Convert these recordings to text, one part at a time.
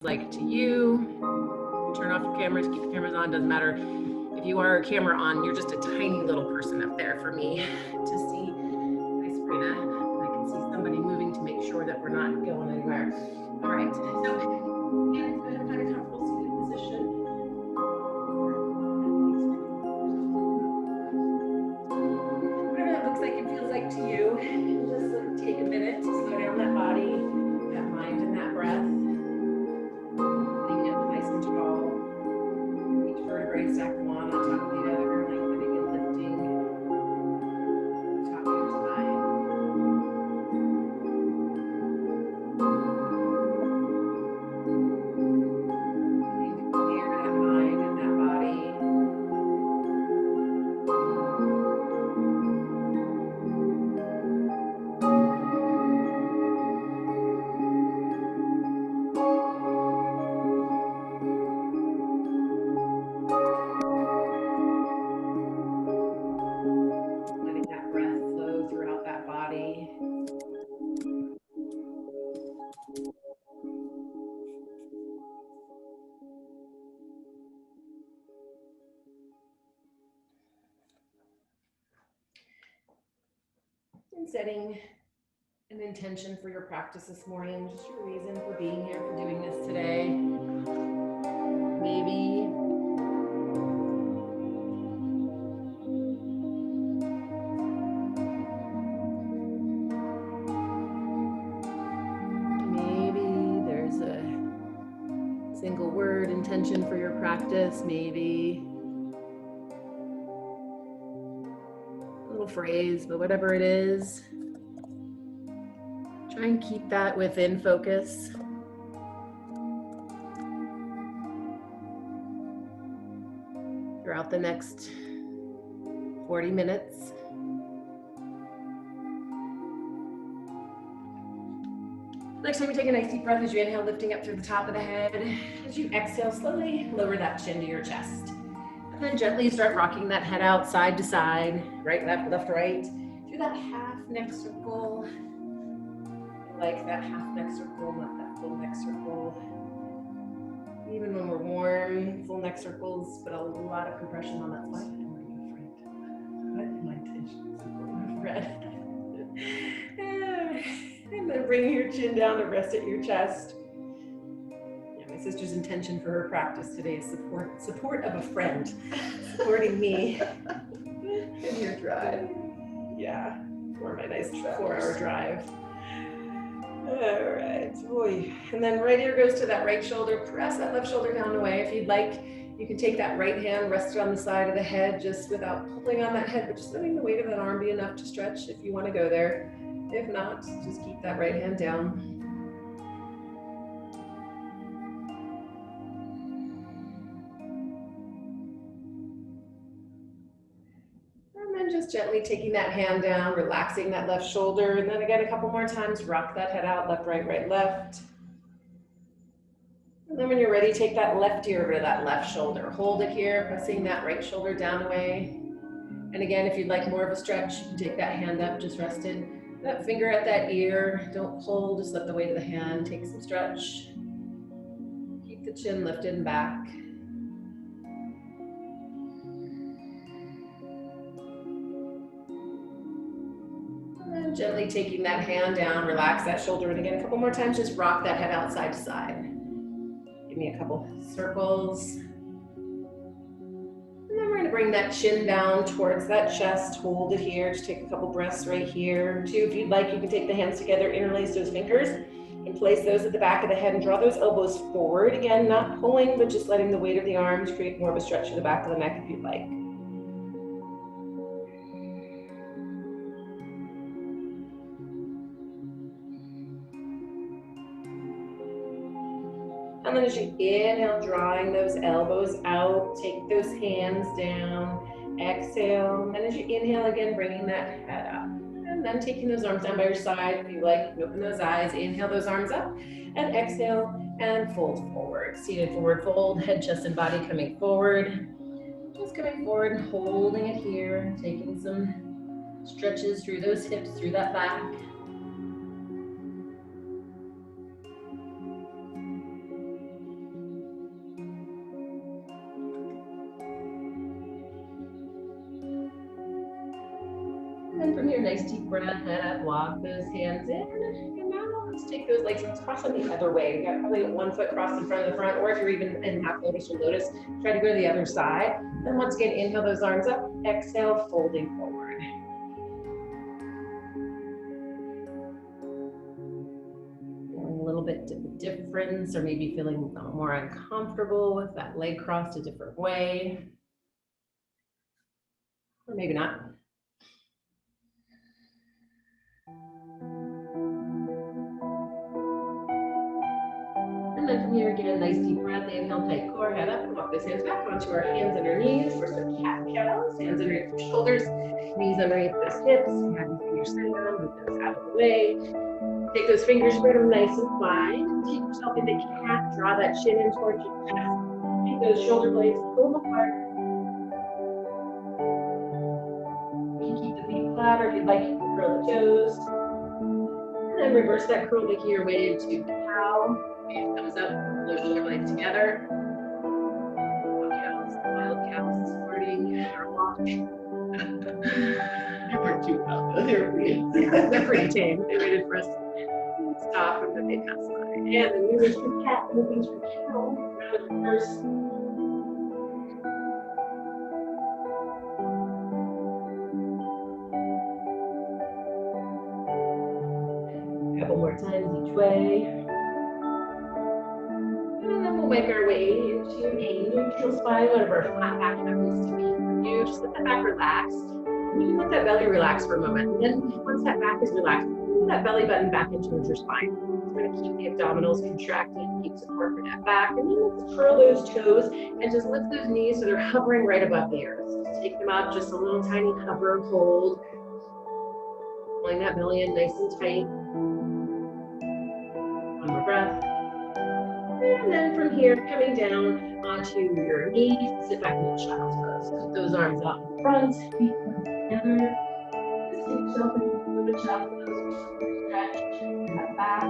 like to you. Turn off your cameras, keep your cameras on, doesn't matter. If you are a camera on, you're just a tiny little person up there for me to see. Hi, Sabrina. I can see somebody moving to make sure that we're not going anywhere. All right, so again, go ahead and find a comfortable seated position. Whatever that looks like and feels like to you, just take a minute to slow down that body, that mind, and that breath. Sitting up nice and tall. Each vertebrae stack one on top of the other, lengthening and lifting. Top of your spine. Beginning to clear that mind and that body. Letting that breath flow throughout that body. And setting an intention for your practice this morning, just your reason for being here, for doing this today. Maybe there's a single word intention for your practice, maybe a little phrase, but whatever it is, try and keep that within focus. Throughout the next 40 minutes. Next time you take a nice deep breath as you inhale, lifting up through the top of the head. As you exhale, slowly lower that chin to your chest. And then gently start rocking that head out side to side, right, left, left, right. Do that half neck circle. Like that half neck circle, not that full neck circle. Even when we're warm, full neck circles, but a lot of compression on that spine. I'm really afraid. What? My intention is supporting red. And then bring your chin down to rest at your chest. Yeah, my sister's intention for her practice today is support of a friend, supporting me in your drive. Yeah, for my nice 4-hour drive. All right, boy. And then right ear goes to that right shoulder. Press that left shoulder down away. If you'd like, you can take that right hand, rest it on the side of the head, just without pulling on that head, but just letting the weight of that arm be enough to stretch if you want to go there. If not, just keep that right hand down. And then just gently taking that hand down, relaxing that left shoulder. And then again, a couple more times, rock that head out, left, right, right, left. And then when you're ready, take that left ear over to that left shoulder. Hold it here, pressing that right shoulder down away. And again, if you'd like more of a stretch, you can take that hand up, just rested. That finger at that ear, don't pull, just let the weight of the hand take some stretch. Keep the chin lifted and back. And then gently taking that hand down, relax that shoulder. And again, a couple more times, just rock that head out side to side. Give me a couple circles. And then we're going to bring that chin down towards that chest. Hold it here. Just take a couple breaths right here. Two, if you'd like, you can take the hands together, interlace those fingers, and place those at the back of the head and draw those elbows forward. Again, not pulling, but just letting the weight of the arms create more of a stretch to the back of the neck if you'd like. And then as you inhale, drawing those elbows out, take those hands down, exhale. And then as you inhale again, bringing that head up. And then taking those arms down by your side. If you like, you can open those eyes, inhale those arms up, and exhale, and fold forward. Seated forward fold, head, chest, and body coming forward. Just coming forward and holding it here, taking some stretches through those hips, through that back. then from here, nice deep breath, head up, walk those hands in. And now let's take those legs, let's cross them the other way. You got probably one foot crossed in front of the front, or if you're even in half lotus or lotus, try to go to the other side. And once again, inhale those arms up, exhale, folding forward. Feeling a little bit of a difference, or maybe feeling more uncomfortable with that leg crossed a different way. Or maybe not. And then from here, again, nice deep breath, inhale, tight core, head up, and walk those hands back onto our hands and our knees for some cat-cows. Hands underneath the shoulders, knees underneath those hips. You have your fingers sit down, move those out of the way. Take those fingers, spread them nice and wide. Take yourself into cat, draw that chin in towards your chest. Take those shoulder blades, pull them apart. You can keep the feet flat, or if you'd like, you can curl the toes. And then reverse that curl, making your way into cow. Thumbs up, those shoulder blades together. Cows, wild cows, supporting our walk. They weren't too loud though. They were pretty. They're pretty tame. They waited for us to stop and then they pass by. And then moving through cat, moving through cow, round reverse. A couple more times each way. And then we'll make our way into a neutral spine, whatever flat back happens to be for you. Just let that back relax. You can let that belly relax for a moment. And then once that back is relaxed, pull that belly button back in towards your spine. It's going to keep the abdominals contracted, keep support for that back. And then let's curl those toes and just lift those knees so they're hovering right above the earth. Just take them up, just a little tiny hover, hold. Pulling that belly in nice and tight. One more breath. And then from here, coming down onto your knees, sit back into child's pose. Keep those arms out in front, feet come together. Just take yourself into the child's pose. Stretch that back.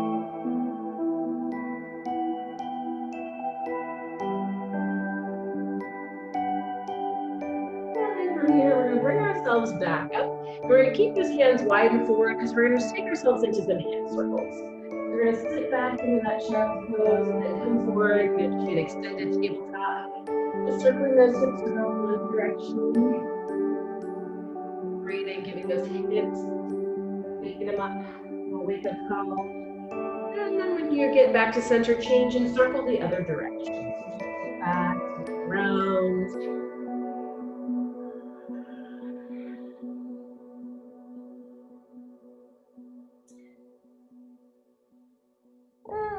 And then from here, we're going to bring ourselves back up. We're going to keep those hands wide and forward because we're going to take ourselves into some hand circles. We're going to sit back into that child's pose and then come forward, get an extended tabletop. Just circling those hips around one direction. Breathing, giving those hips, waking them up, a wake up call. And then when you get back to center, change and circle the other direction. So just sit back, around.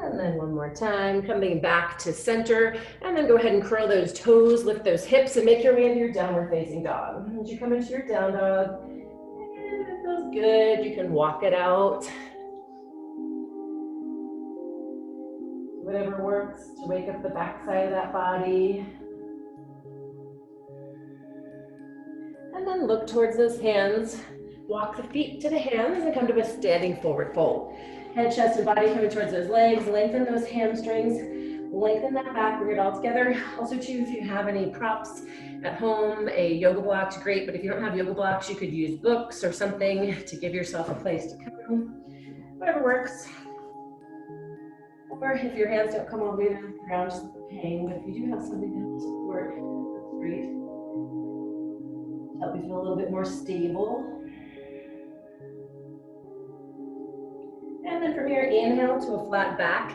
And then one more time, coming back to center, and then go ahead and curl those toes, lift those hips, and make your way into your downward facing dog. As you come into your down dog, and it feels good, you can walk it out. Whatever works to wake up the back side of that body. And then look towards those hands. Walk the feet to the hands and come to a standing forward fold. Head, chest, and body coming towards those legs. Lengthen those hamstrings. Lengthen that back, bring it all together. Also too, if you have any props at home, a yoga block's great, but if you don't have yoga blocks, you could use books or something to give yourself a place to come. Whatever works. Or if your hands don't come all the way down to the ground, just hang. But if you do have something to help support, that's great. Help you feel a little bit more stable. And then from here, inhale to a flat back.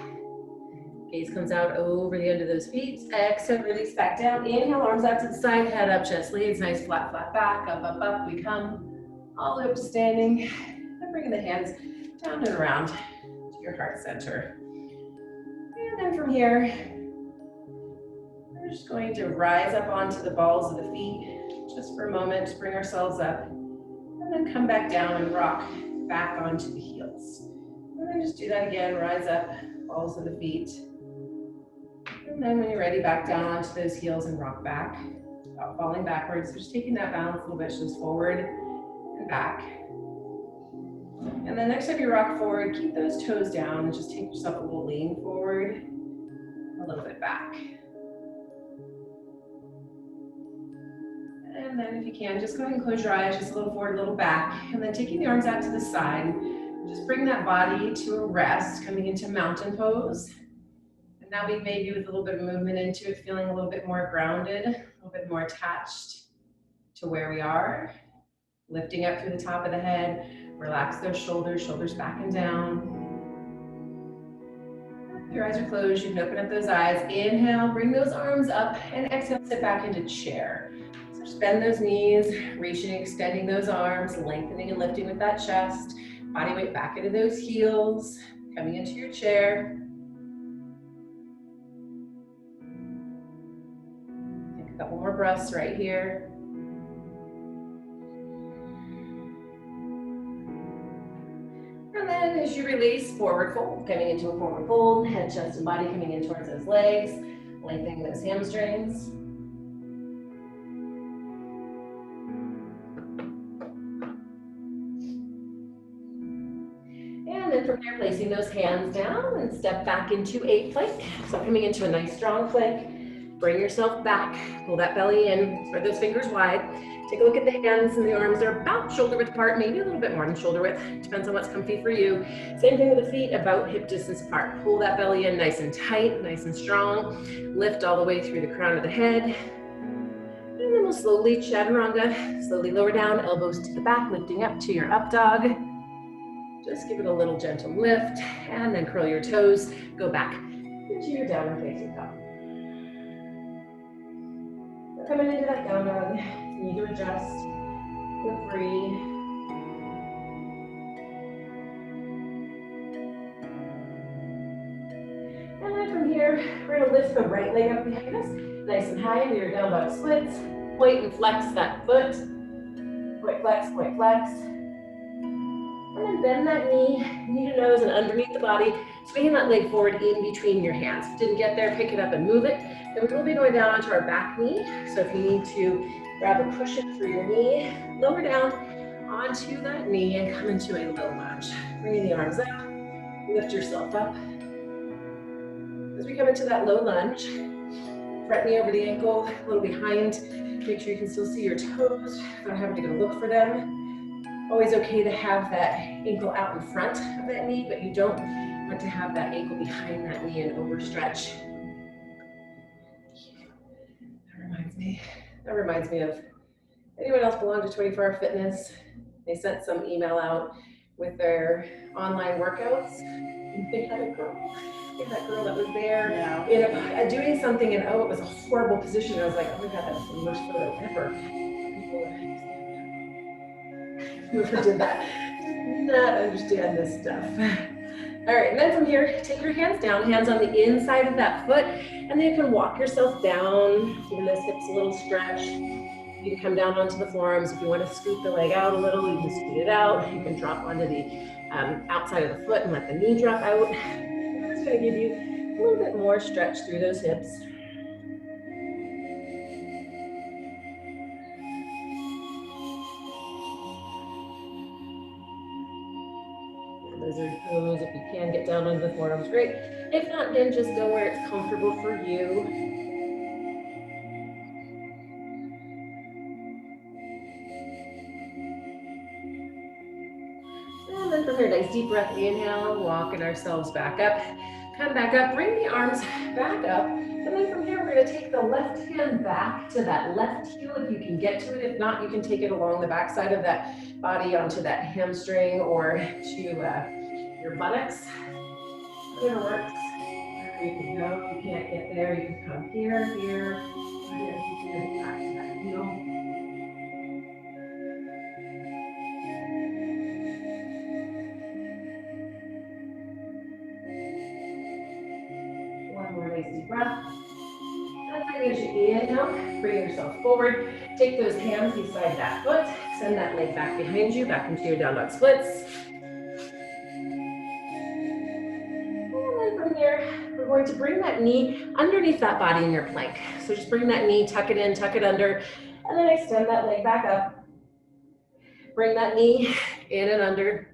Gaze comes out over the end of those feet. Exhale, release back down. Inhale, arms out to the side, head up, chest leads. Nice flat, flat back. Up, up, up. We come all the way up to standing. And bringing the hands down and around to your heart center. And then from here, we're just going to rise up onto the balls of the feet just for a moment to bring ourselves up. And then come back down and rock back onto the heels. And then just do that again, rise up, balls of the feet. And then when you're ready, back down onto those heels and rock back, without falling backwards. So just taking that balance a little bit, just forward and back. And then next time you rock forward, keep those toes down and just take yourself a little lean forward, a little bit back. And And then if you can, just go ahead and close your eyes, just a little forward, a little back. And then taking the arms out to the side, just bring that body to a rest, coming into mountain pose. And now we maybe with a little bit of movement into it, feeling a little bit more grounded, a little bit more attached to where we are. Lifting up through the top of the head, relax those shoulders, shoulders back and down. Your eyes are closed, you can open up those eyes. Inhale, bring those arms up, and exhale, sit back into chair. So just bend those knees, reaching, extending those arms, lengthening and lifting with that chest. Body weight back into those heels, coming into your chair. Take a couple more breaths right here. And then as you release, forward fold, coming into a forward fold, head, chest, and body coming in towards those legs, lengthening those hamstrings. And then from there, placing those hands down and step back into a plank. So coming into a nice strong plank, bring yourself back, pull that belly in, spread those fingers wide. Take a look at the hands and the arms. They're about shoulder width apart, maybe a little bit more than shoulder width. Depends on what's comfy for you. Same thing with the feet, about hip distance apart. Pull that belly in nice and tight, nice and strong. Lift all the way through the crown of the head. And then we'll slowly chaturanga, slowly lower down, elbows to the back, lifting up to your up dog. Just give it a little gentle lift, and then curl your toes. Go back into your downward facing dog. Coming into that down dog. Need to adjust, feel free. And then from here, we're gonna lift the right leg up behind us, nice and high into your down dog splits. Point and flex that foot. Point, flex, point, flex. And then bend that knee to nose and underneath the body, swinging that leg forward in between your hands. If you didn't get there, pick it up and move it. And we will be going down onto our back knee. So if you need to grab a cushion for your knee, lower down onto that knee and come into a low lunge. Bringing the arms up, lift yourself up. As we come into that low lunge, front knee over the ankle, a little behind. Make sure you can still see your toes without having to go look for them. Always okay to have that ankle out in front of that knee, but you don't want to have that ankle behind that knee and overstretch. That reminds me of, anyone else belong to 24-Hour Fitness? They sent some email out with their online workouts. They had a girl, that girl that was there doing something, and it was a horrible position. I was like, oh my God, that's the worst photo ever. Whoever did that did not understand this stuff. All right, and then from here, take your hands down, hands on the inside of that foot, and then you can walk yourself down, giving those hips a little stretch. You can come down onto the forearms. If you want to scoot the leg out a little, you can scoot it out. You can drop onto the outside of the foot and let the knee drop out. I'm just going to give you a little bit more stretch through those hips. Lizard pose, if you can get down onto the forearms, great. If not, then just go where it's comfortable for you. And then from here, nice deep breath, inhale, walking ourselves back up. Come back up, bring the arms back up. And then from here, we're gonna take the left hand back to that left heel if you can get to it. If not, you can take it along the back side of that body onto that hamstring or to your buttocks. Whatever works. Wherever you can go. If you can't get there, you can come here, here, here. You can back to that heel. One more nice deep breath. And then as you inhale, bring yourself forward. Take those hands beside that foot. Send that leg back behind you, back into your down dog splits. We're going to bring that knee underneath that body in your plank. So just bring that knee, tuck it in, tuck it under, and then extend that leg back up. Bring that knee in and under,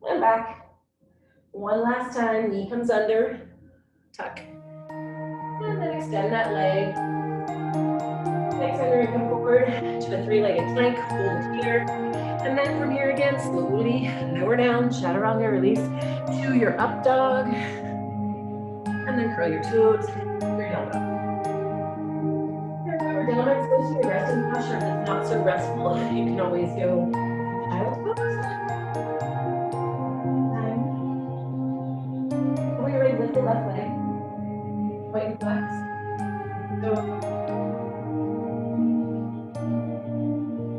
and back. One last time, knee comes under, tuck, and then extend that leg, Next time you're gonna come forward to a three-legged plank, hold it here. And then from here again, slowly lower down, chaturanga, release to your up dog. And then curl your toes, your down dog. Remember, down dog is supposed to be a resting posture. If it's not so restful, you can always go child's pose. When you're ready, lift the left leg. Point and flex. So,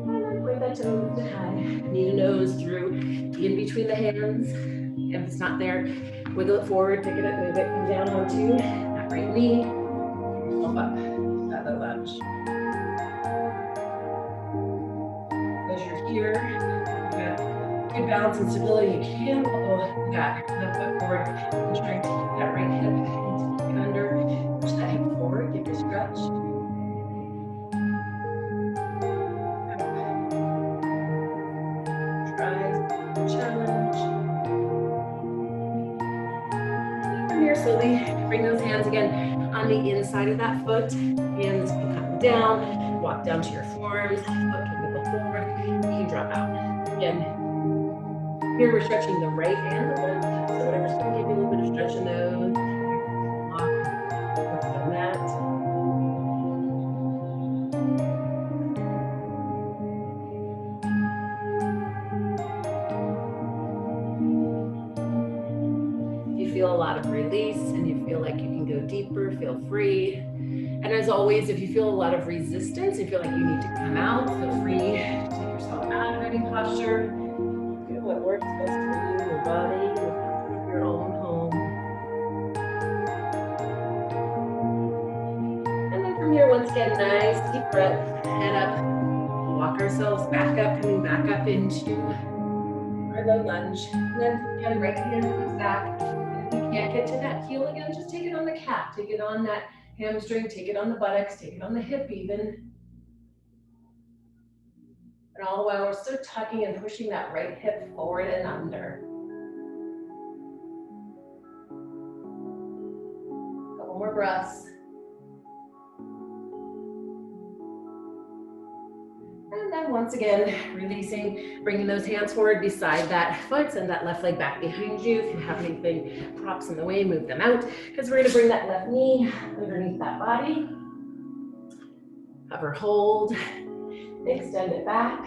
and then point that toe to high. Knee to nose through in between the hands. If it's not there, wiggle it forward, pick it up, move it, come down onto that right knee. Yourself up, feather lunge. As you're here, good balance and stability. You can go back, left foot forward, and try to keep that right hip and take it under. Push that hip forward, give it a stretch. Try, challenge. From here, slowly bring those hands again on the inside of that foot. Hands can come down, walk down to your forearms, foot can wiggle forward, you can drop out. Again, here we're stretching the right and the left, so whatever's going to give you a little bit of stretch in those. Work on that. If you feel a lot of release and you feel like you can go deeper, feel free. And as always, if you feel a lot of resistance, you feel like you need to come out, feel free to take yourself out of any posture. Do what works best for you, your body, your own home. And then from here, once again, nice deep breath, head up, walk ourselves back up, coming back up into our low lunge. And then again, right hand comes back. If you can't get to that heel again, just take it on the calf, take it on that hamstring, take it on the buttocks, take it on the hip even. And all the while we're still tucking and pushing that right hip forward and under. Couple more breaths. And then once again, releasing, bringing those hands forward beside that foot, send that left leg back behind you. If you have anything, props in the way, move them out, because we're gonna bring that left knee underneath that body. Hover, hold, extend it back.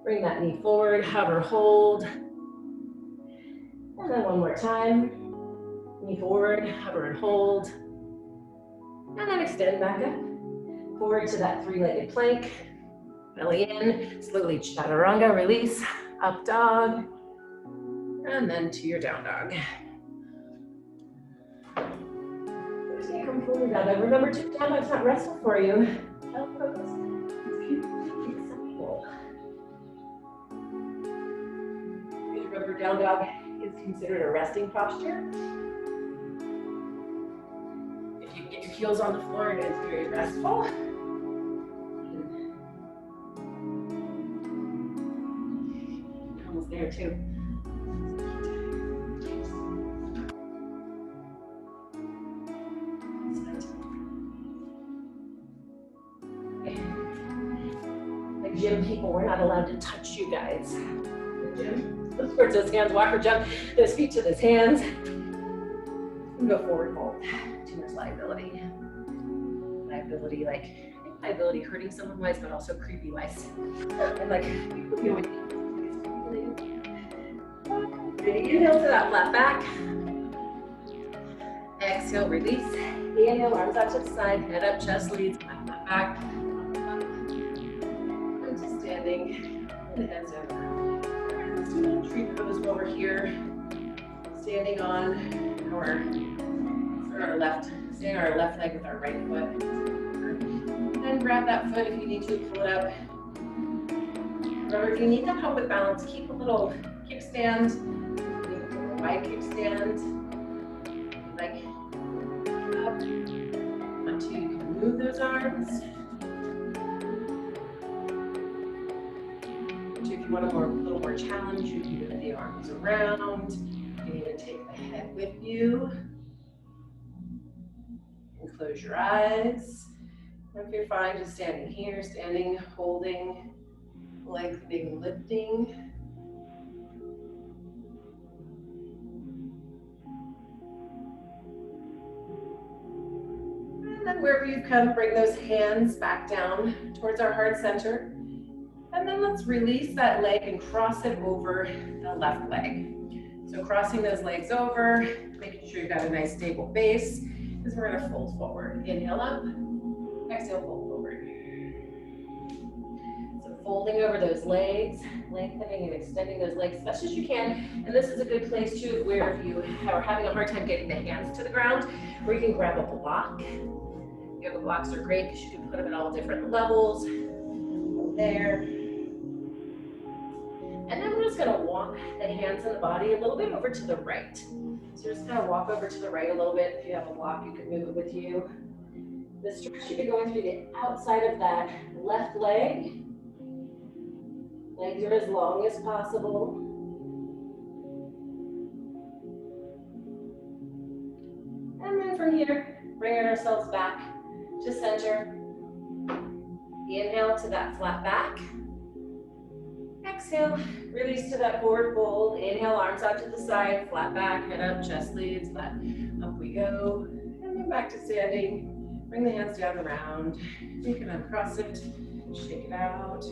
Bring that knee forward, hover, hold. And then one more time. Knee forward, hover and hold. And then extend back up. Forward to that three-legged plank. Belly in, slowly chaturanga, release, up dog. And then to your down dog. Just gonna come forward down dog. Remember, to down dog's not restful for you. Elbows, acceptable. Remember, down dog is considered a resting posture. If you get your heels on the floor, it is very restful. Almost there too. Like gym people, we're not allowed to touch you guys. The gym, those towards those hands, walk or jump, those feet to those hands. And go forward fold. Too much liability. Liability, like, I think liability hurting someone wise, but also creepy wise. And like, you know, inhale to that flat back. Exhale, release. Inhale, arms out to the side, head up, chest leads, back, back, back. Into standing, and heads over. Tree pose while we're here. Standing on our left, staying on our left leg with our right foot. Then grab that foot if you need to, pull it up. Remember, if you need that help with balance, keep a little kickstand, wide kickstand. Like up, until you can move those arms. So if you want a little more challenge, you can move the arms around. You can even take the head with you. And close your eyes. If you're fine, just standing here, standing, holding, lengthening, lifting. And then wherever you've come, bring those hands back down towards our heart center. And then let's release that leg and cross it over the left leg. So crossing those legs over, making sure you've got a nice stable base, because we're gonna fold forward. Inhale up, exhale, fold forward. So folding over those legs, lengthening and extending those legs as best as you can. And this is a good place too, where if you are having a hard time getting the hands to the ground, where you can grab a block. Yoga blocks are great because you can put them at all different levels. There. And then we're just gonna walk the hands and the body a little bit over to the right. So you're just gonna walk over to the right a little bit. If you have a block, you can move it with you. The stretch should be going through the outside of that left leg. Legs are as long as possible. And then from here, bringing ourselves back to center. Inhale to that flat back. Exhale, release to that forward fold. Inhale, arms out to the side, flat back, head up, chest leads, flat. Up we go. And then back to standing. Bring the hands down around. You can uncross it, shake it out. Do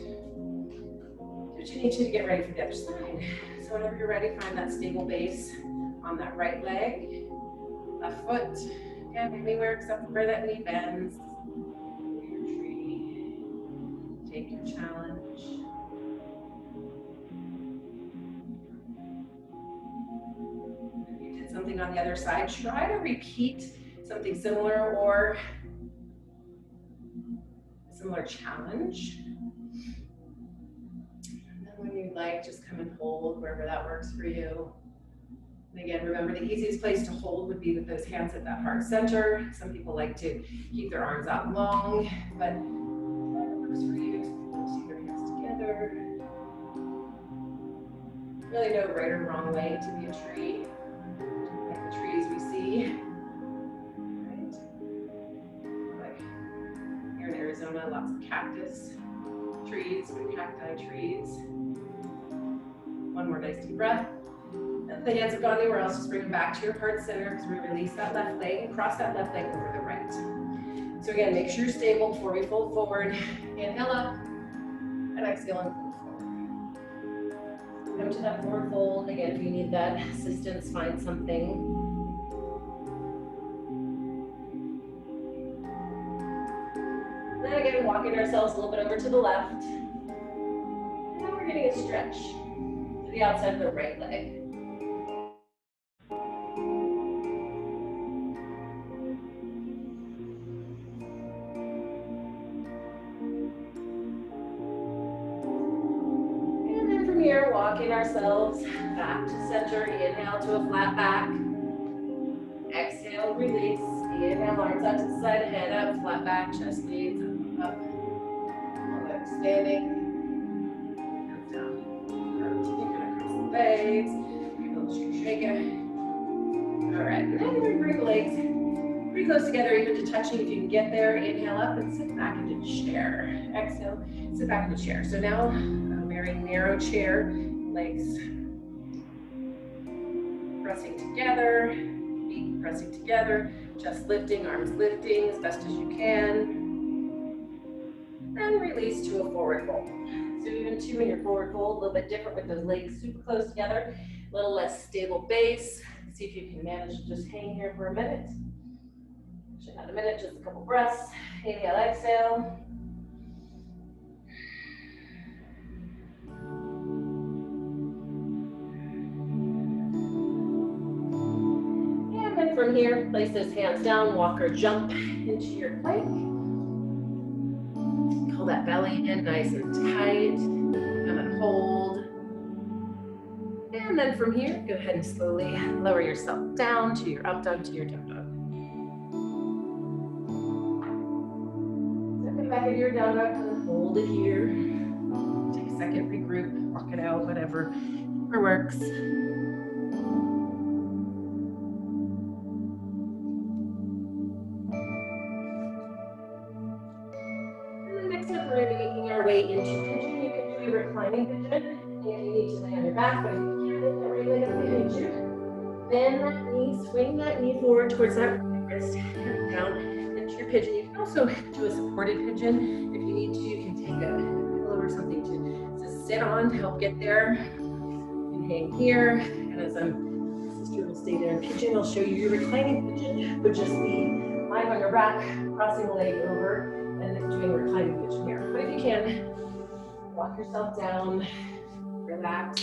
what you need to get ready for the other side. So whenever you're ready, find that stable base on that right leg. Left foot, again, anywhere except for where that knee bends. Your tree. Take your challenge. If you did something on the other side, try to repeat something similar or a similar challenge. And then when you like, just come and hold wherever that works for you. And again, remember the easiest place to hold would be with those hands at that heart center. Some people like to keep their arms out long, but whatever works for you. See their hands together. Really no right or wrong way to be a tree, like the trees we see. Right? Like here in Arizona, lots of cactus trees, good cacti trees. One more nice deep breath. If the hands have gone anywhere else, just bring them back to your heart center as we release that left leg and cross that left leg over the right. So again, make sure you're stable before we fold forward. Inhale up and exhale and fold forward. Come to that forward fold. Again, if you need that assistance, find something. Then again, walking ourselves a little bit over to the left. And now we're getting a stretch to the outside of the right leg. Here, walking ourselves back to center. Inhale to a flat back. Exhale, release. Inhale, arms out to the side, head up, flat back, chest leads, up. Standing. Hands down. You're gonna cross the legs. Shake it. All right, and then we're gonna bring the legs pretty close together, even to touching if you can get there. Inhale up and sit back into chair. Exhale, sit back into chair. So now, very narrow chair, legs pressing together, feet pressing together, chest lifting, arms lifting as best as you can. And release to a forward fold. So even two in your forward fold, a little bit different with those legs super close together, a little less stable base. See if you can manage to just hang here for a minute. Actually, not a minute, just a couple breaths. Inhale, exhale. From here, place those hands down, walk or jump into your plank. Pull that belly in nice and tight. Come and hold. And then from here, go ahead and slowly lower yourself down to your up dog to your down dog. So come back into your down dog and hold it here. Take a second, regroup, walk it out, whatever works. way into pigeon, you can do a reclining pigeon. And you need to lay on your back, but if you can't, that right leg up behind you. Bend that knee, swing that knee forward towards that wrist, and down into your pigeon. You can also do a supported pigeon. If you need to, you can take a pillow or something to sit on to help get there. You can hang here, and as sister will stay there in pigeon, I'll show you your reclining pigeon, but just be lying on your back, crossing the leg over, and then doing reclining pigeon here. But if you can, walk yourself down, relax.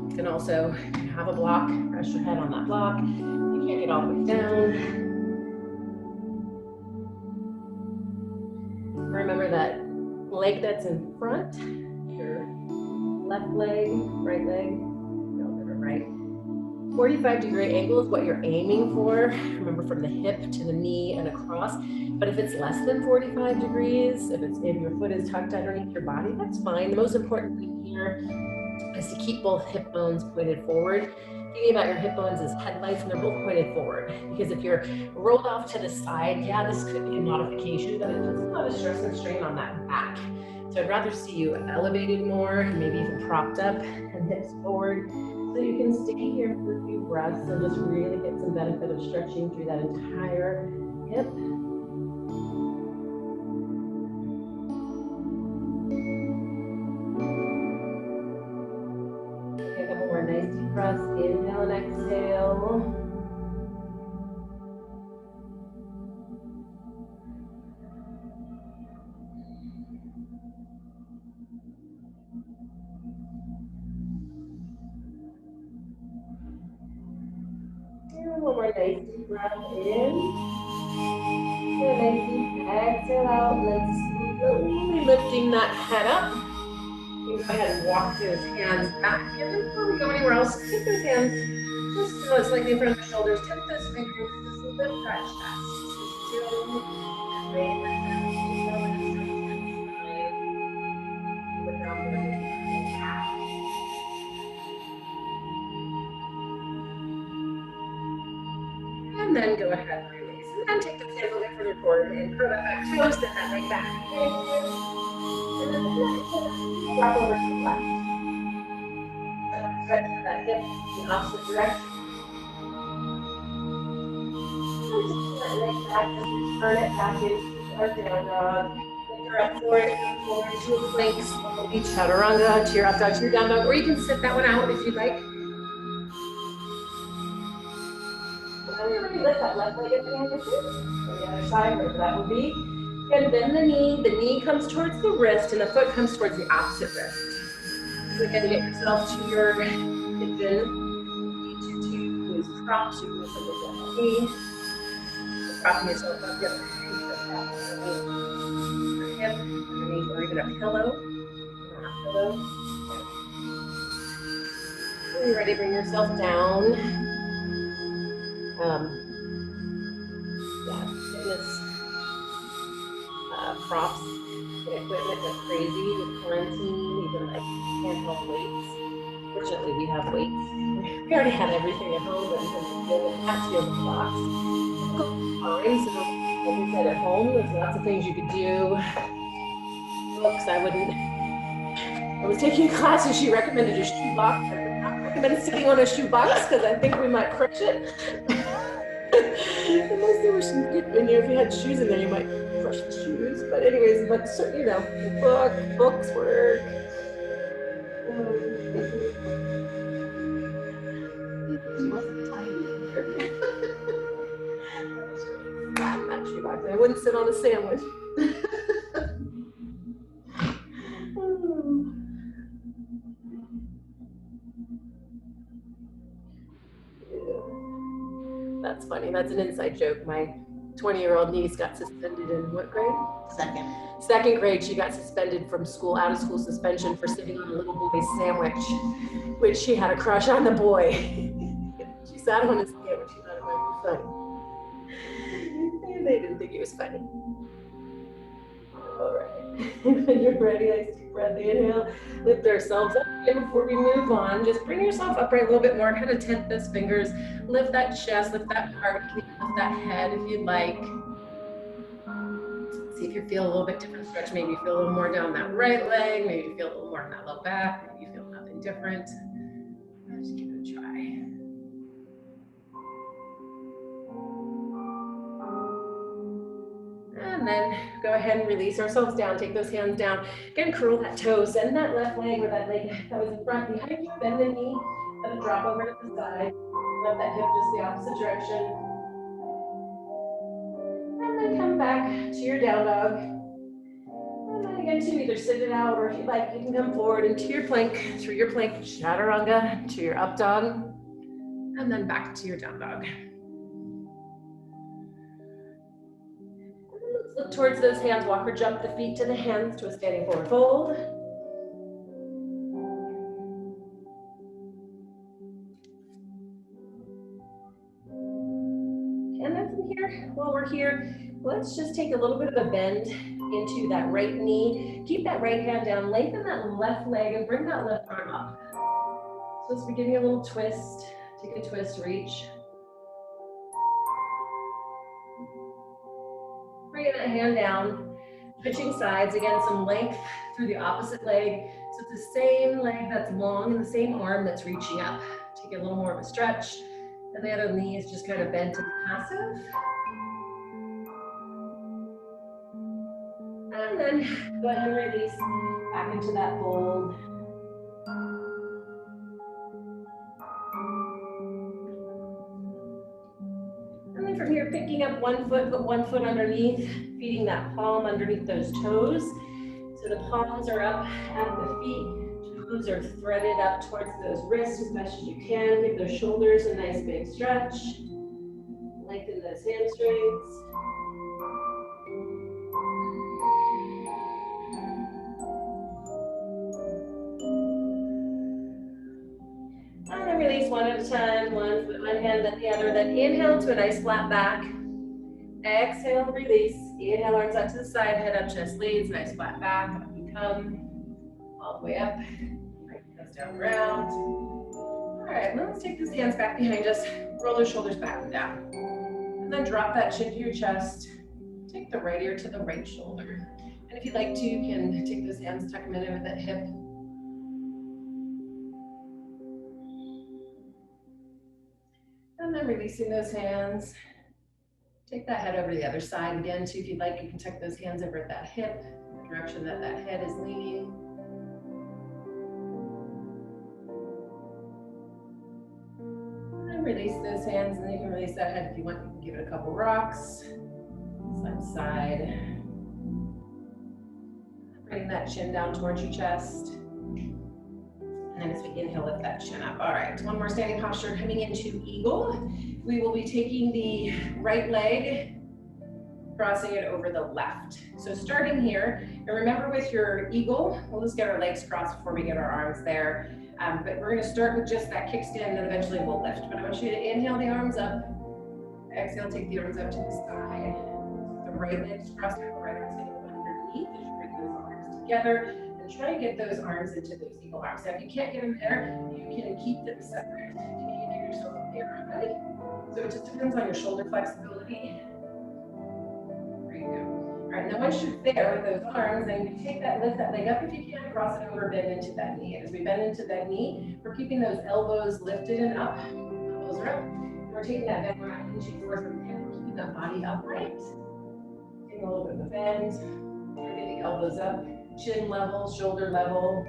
You can also have a block, rest your head on that block. You can't get all the way down. Remember that leg that's in front, your left leg, right leg, no, never right. 45-degree angle is what you're aiming for. Remember, from the hip to the knee and across. But if it's less than 45 degrees, if your foot is tucked underneath your body, that's fine. The most important thing here is to keep both hip bones pointed forward. Thinking about your hip bones as headlights, and they're both pointed forward. Because if you're rolled off to the side, yeah, this could be a modification, but it puts a lot of stress and strain on that back. So I'd rather see you elevated more, and maybe even propped up and hips forward. So you can stay here for a few breaths and just really get some benefit of stretching through that entire hip. Okay, a couple more nice deep breaths. Inhale and exhale. And one more nice deep breath in. And nice deep exhale out. Let's slowly lifting that head up. You can go ahead and walk those hands back. And then before we go anywhere else, take those hands just slightly in front of the shoulders. Tip those fingers, just lift that chest. Still and raise that and then go ahead and release. And then take the table away from your cord and curl that back toes, send that leg back. And then drop over to the left. Stretch that hip in the opposite direction. And just that leg back as we turn it back into our down dog. Lift her up forward to a plank, slowly chaturanga to your up dog, to your down dog, or you can sit that one out if you'd like. Lift that left leg at the end of the other side, wherever that will be. And bend the knee comes towards the wrist, and the foot comes towards the opposite wrist. So again, get yourself to your pigeon. Need to use props, you can also look at the knee. Propping yourself up, your hip, underneath, or even a pillow. When you're ready, bring yourself down. Fitness props and equipment that's crazy with quarantine, even like handheld weights. Fortunately, we have weights. We already have everything at home, but we can deal with patio in the box. Fine, so like we said, at home, there's lots of things you could do. Books, I was taking a class and she recommended a shoe box. I would not recommend sitting on a shoe box because I think we might crush it. Unless there were some good, if you had shoes in there, you might crush the shoes. But anyways, books work. She wasn't tiny. Flatten that shoe box. I wouldn't sit on a sandwich. That's funny. That's an inside joke. My 20-year-old niece got suspended in what grade? Second grade. She got suspended from school, out of school suspension for sitting on a little boy's sandwich, which she had a crush on the boy. She sat on his sandwich. She thought it might be funny. And they didn't think it was funny. All right. When you're ready, nice deep breath. Inhale. lift ourselves up again before we move on. Just bring yourself upright a little bit more, kind of tent those fingers, lift that chest, lift that heart, lift that head if you'd like. See if you feel a little bit different stretch. Maybe you feel a little more down that right leg, maybe you feel a little more in that low back, maybe you feel nothing different. Just give it a try. And then go ahead and release ourselves down. Take those hands down. Again, curl that toe. Send that left leg or that leg that was in front behind you. Bend the knee. Let it drop over to the side. Let that hip just the opposite direction. And then come back to your down dog. And then again, to either sit it out or if you'd like, you can come forward into your plank, through your plank, chaturanga, to your up dog, and then back to your down dog. Look towards those hands, walk or jump the feet to the hands to a standing forward fold. And then from here, while we're here, let's just take a little bit of a bend into that right knee. Keep that right hand down, lengthen that left leg and bring that left arm up. So as we're giving a little twist, take a twist, reach. Bring that hand down, switching sides. Again, some length through the opposite leg. So it's the same leg that's long and the same arm that's reaching up. Take a little more of a stretch. And the other knee is just kind of bent and passive. And then go ahead and release back into that fold. And then from here, picking up one foot, put one foot underneath, feeding that palm underneath those toes. So the palms are up at the feet, toes are threaded up towards those wrists as much as you can. Give those shoulders a nice big stretch. Lengthen those hamstrings. And then release one at a time, one foot, one hand, then the other. Then inhale to a nice flat back. Exhale, release. Inhale, arms out to the side, head up, chest leads, nice flat back. Up you come, all the way up. Right goes down, round. All right, now let's take these hands back behind us. Roll those shoulders back and down. And then drop that chin to your chest. Take the right ear to the right shoulder. And if you'd like to, you can take those hands, tuck them in over that hip. And then releasing those hands. Take that head over to the other side again, too. If you'd like, you can tuck those hands over at that hip, the direction that that head is leaning. And then release those hands, and then you can release that head if you want. You can give it a couple rocks, side to side. Bring that chin down towards your chest. And then as we inhale, lift that chin up. All right, one more standing posture, coming into eagle. We will be taking the right leg, crossing it over the left. So starting here, and remember with your eagle, we'll just get our legs crossed before we get our arms there. But we're gonna start with just that kickstand, and then eventually we'll lift. But I want you to inhale the arms up, exhale, take the arms up to the side. The right leg's crossed over, right arm's gonna go underneath as you bring those arms together. Try to get those arms into those eagle arms. Now, if you can't get them there, you can keep them separate. You can get yourself up there, right? So it just depends on your shoulder flexibility. There you go. All right, now once you're there with those arms, then you take that, lift that leg up if you can, cross it over, bend into that knee. And as we bend into that knee, we're keeping those elbows lifted and up. Elbows are up. And we're taking that bend, we're not inching forward from the hip, keeping that body upright. Taking a little bit of a bend, bringing the elbows up. Chin level, shoulder level.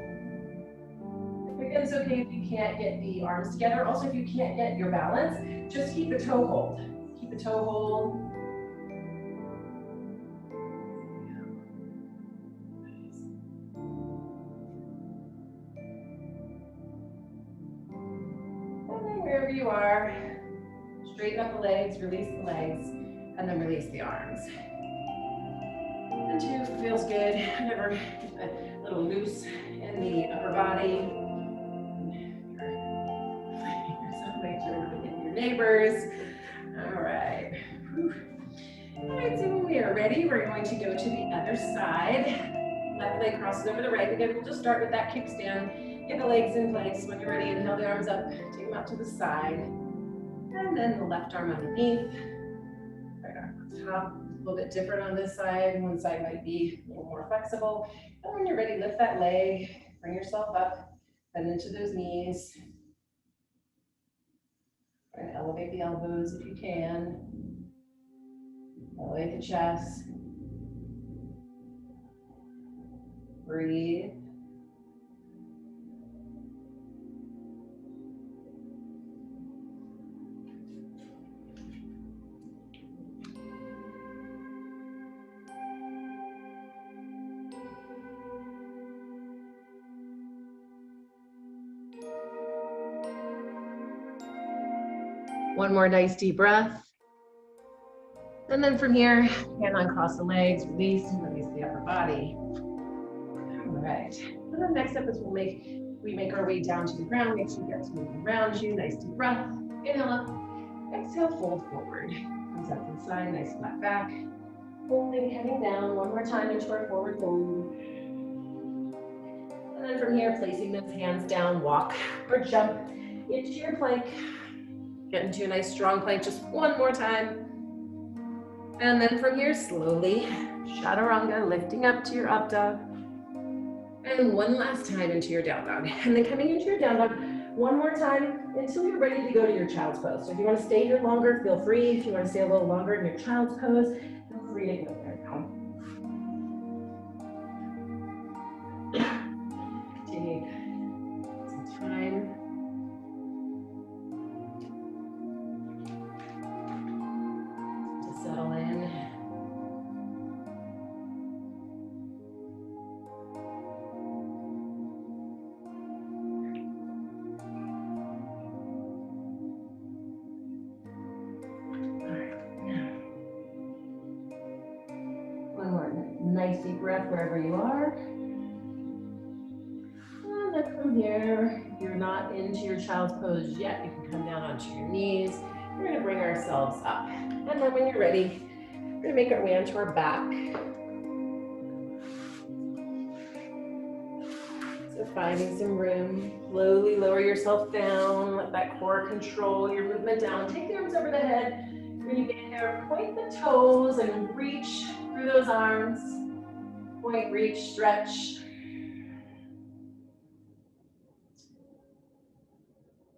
Again, it's okay if you can't get the arms together. Also, if you can't get your balance, just keep the toe hold. Keep the toe hold. And then wherever you are, straighten up the legs, release the legs, and then release the arms. And two, feels good. Remember, a little loose in the upper body. Make sure you're getting your neighbors. All right. Whew. All right, so when we are ready, we're going to go to the other side. Left leg crosses over the right. Again, we'll just start with that kickstand. Get the legs in place. When you're ready, inhale the arms up. Take them out to the side. And then the left arm underneath. Right arm on top. A little bit different on this side. One side might be a little more flexible. And when you're ready, lift that leg. Bring yourself up. Bend into those knees. And elevate the elbows if you can. Elevate the chest. Breathe. One more nice deep breath. And then from here, hand on cross the legs, release the upper body. All right. And then next up is we make our way down to the ground. Make sure you get moving around you. Nice deep breath. Inhale up. Exhale, fold forward. Comes up to the side, nice flat back. Holding, heading down. One more time into our forward fold. And then from here, placing those hands down, walk or jump into your plank. Get into a nice strong plank just one more time. And then from here, slowly, chaturanga, lifting up to your up dog. And one last time into your down dog. And then coming into your down dog one more time until you're ready to go to your child's pose. So if you want to stay here longer, feel free. If you want to stay a little longer in your child's pose, feel free to go there now. Take some time. Settle in. One more nice deep breath wherever you are. And then from here, if you're not into your child's pose yet, you can come down onto your knees. We're going to bring ourselves up. And then when you're ready, we're going to make our way onto our back. So finding some room, slowly lower yourself down, let that core control your movement down. Take the arms over the head. When you get there, point the toes and reach through those arms. Point, reach, stretch.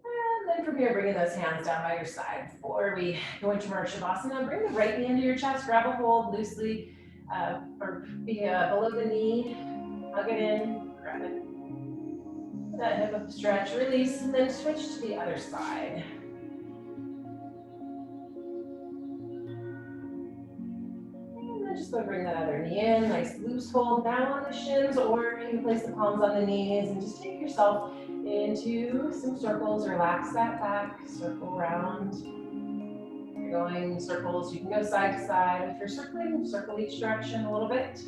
And then from here, bringing those hands down by your side. Before we go into our Shavasana, bring the right knee into your chest, grab a hold loosely, or below the knee, hug it in, grab it. That hip up stretch, release, and then switch to the other side. And then just go bring that other knee in, nice loose hold now on the shins, or you can place the palms on the knees and just take yourself into some circles. Relax that back, circle around. If you're going circles, you can go side to side. If you're circling, circle each direction a little bit.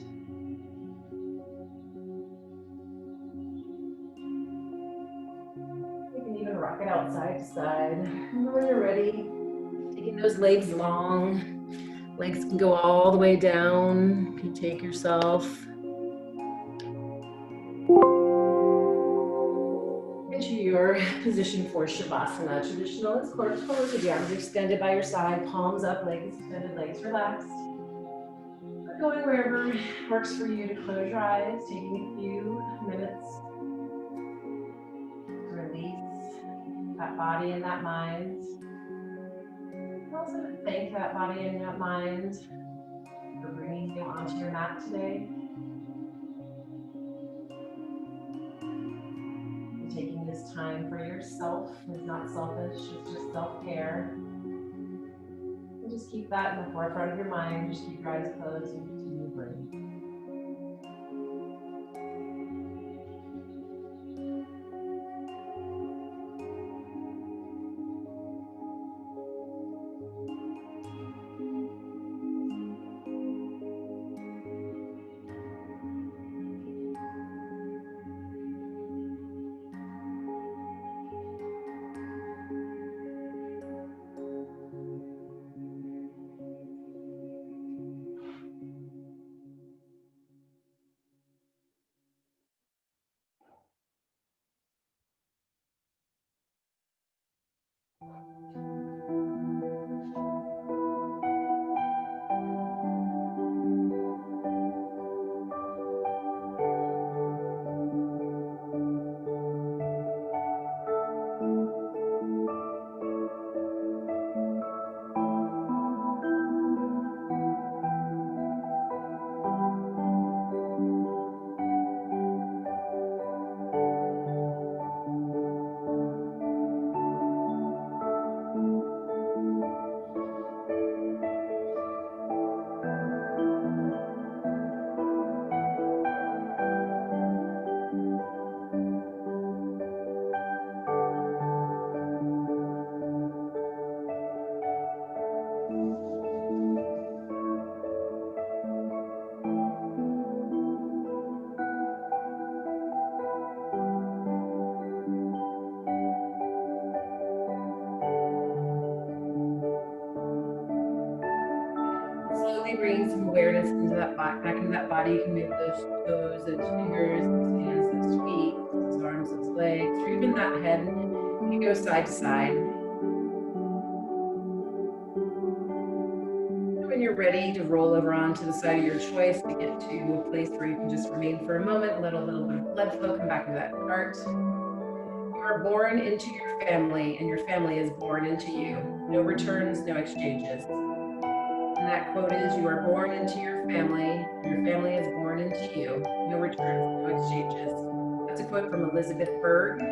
Even rock it out side to side. And when you're ready, taking those legs long. Legs can go all the way down. You can take yourself into your position for Shavasana. Traditional is corpse pose with the arms extended by your side, palms up, legs extended, legs relaxed. We're going wherever works for you to close your eyes, taking a few minutes. That body and that mind. Also thank that body and that mind for bringing you onto your mat today. And taking this time for yourself is not selfish, it's just self-care. And just keep that in the forefront of your mind. Just keep your eyes closed and continue to breathe. awareness into that body, back into that body. You can move those toes, those fingers, those hands, those feet, those arms, those legs, or even that head. You go side to side. When you're ready to roll over onto the side of your choice to get to a place where you can just remain for a moment, let a little bit of blood flow come back to that heart. You are born into your family, and your family is born into you. No returns, no exchanges. And that quote is, you are born into your family is born into you. No returns, no exchanges. That's a quote from Elizabeth Berg.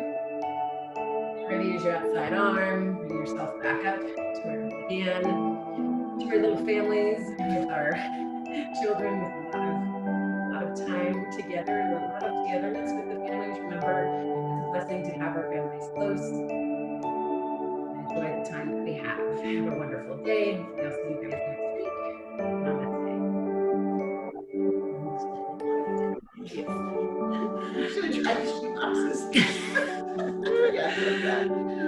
Ready to use your outside arm, bring yourself back up to where you began, to our little families with our children, with a lot of time together, a lot of togetherness with the families. Remember, it's a blessing to have our families close. Enjoy the time that we have. Have a wonderful day. Hopefully I'll see you guys next week. Namaste. Thank you. I should have tried the shoe boxes. I forgot about that.